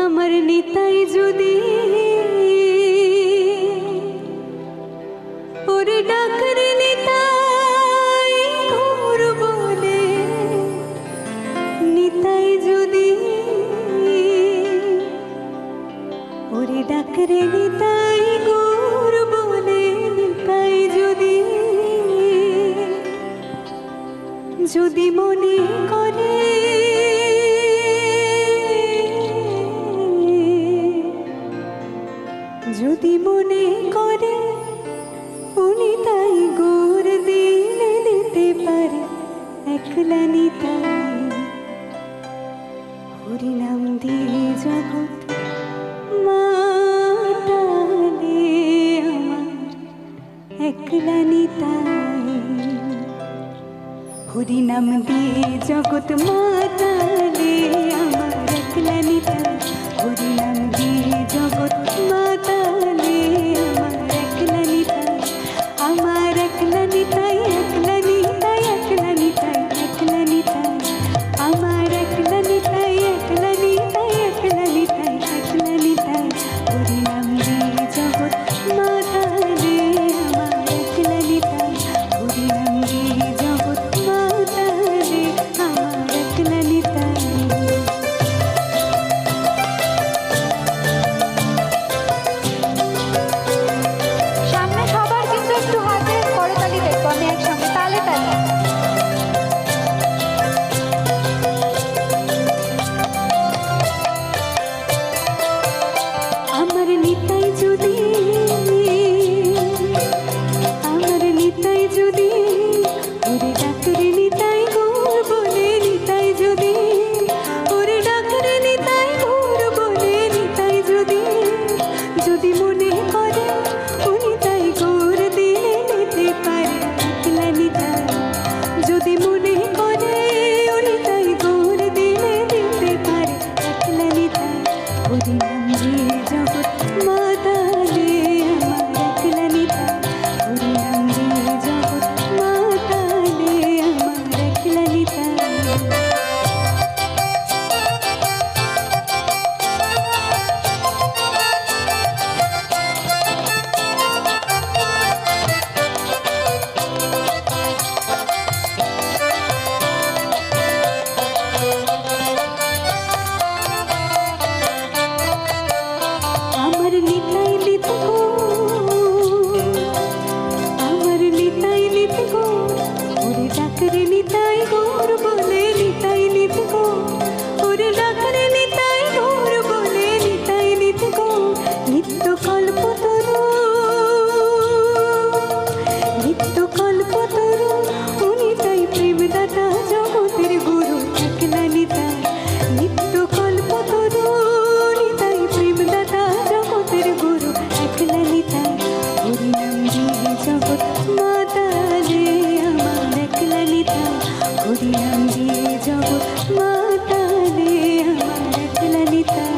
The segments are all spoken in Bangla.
আমার নিতাই যদি ওরে ডাকরে নিতাই ঘোর বলে, নিতাই যদি ওরে ডাকরে নিতাই ঘোর বলে, নিতাই যদি যদি মনে করে যদি মনে করে উনি তাই গোর দিলে দিতে পারে একলা নিতাই। হরি নাম দিয়ে জগৎ মাতালে আমার একলা নিতাই। হরি নাম দিয়ে জগৎ মাতালে আমার একলা নিতাই। হরি নাম দিয়ে জগৎ মাতালে আমার একলা নিতাই। আমার একলা নিতাই, একলা নিতাই, একলা নিতাই, একলা নিতাই। আমার একলা নিতাই, একলা নিতাই, একলা নিতাই, একলা নিতাই। হরি নাম দিয়ে জগৎ মাতালে আমার একলা নিতাই। হরি নাম দিয়ে জগৎ মাতালে আমার একলা নিতাই। সামনে সবার কিন্তু একটু হাতের করতালি দেখবো আমি একসঙ্গে তালে তালে। আমার নিতাই যদি আমার নিতাই যদি ওরে ডাকরে নিতাই ঘোর বলে, নিতাই যদি ওরে ডাকরে নিতাই ঘোর বলে, নিতাই যদি যদি মনে করে উনি তাই ঘোর দিলে নিতে পারে একলা নিতাই। যদি মনে করে উনি তাই ঘোর দিলে দিতে পারে একলা নিতাই। হরি নাম দিয়ে জগৎ মাতালে আমার একলা নিতাই। হরি নাম দিয়ে জগৎ মাতালে আমার একলা নিতাই। আমার নিতাই লিত গো, আমার নিতাই লিত গো, ওরে ডাকরে নিতাই ঘোর বলে, নিতাই লিত গো, ওরে ডাকরে নিতাই ঘোর বলে, নিতাই লিত গো। নিত্য কল্পতরু নিত্য কল্পতরু উনি তাই প্রেমদাতা জগতের গুরু একলা নিতাই। নিত্য কল্পতরু নিতাই প্রেমদাতা জগতের গুরু একলা নিতাই। হরি নাম দিয়ে জগৎ মাতালে আমার একলা নিতাই। হরি নাম দিয়ে জগৎ মাতালে আমার একলা নিতাই।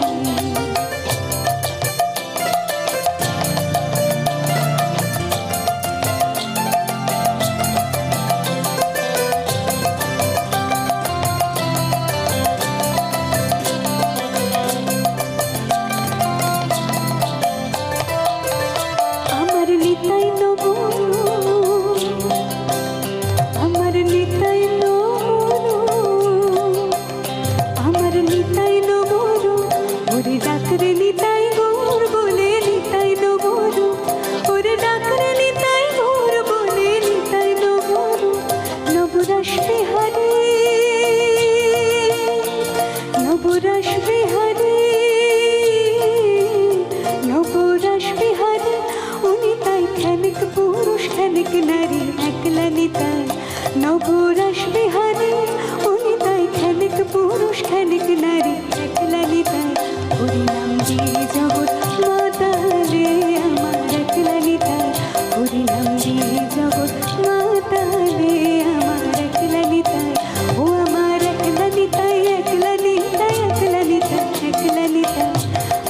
আমার নিতাই নব, আমার নিতাই নব, আমার নিতাই নব, ওরে ডাকরে নিতাই ঘোর বলে, নিতাই নব, ওরে ডাকরে নিতাই ঘোর বলে, নিতাই নব। নবরস বিহারে নবরস বিহারে নবরস বিহারে উনি তাই খানিক পুরুষ খানিক নারী একলা নিতাই। নবরস বিহারে উনি তাই খানিক পুরুষ খানিক নারী একলা নিতাই। হরি নাম দিয়ে জগৎ মাতালে আমার একলা নিতাই। হরি নাম দিয়ে জগৎ মাতালে আমার একলা নিতাই। ও আমার একলা নিতাই, একলা নিতাই, একলা নিতাই, একলা নিতাই।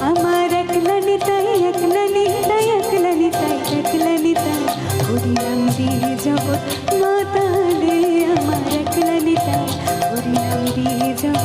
আমার একলা নিতাই, একলা নিতাই, একলা নিতাই, একলা নিতাই। হরি নাম দিয়ে জগৎ মাতালে আমার একলা নিতাই। হরি নাম দিয়ে জগৎ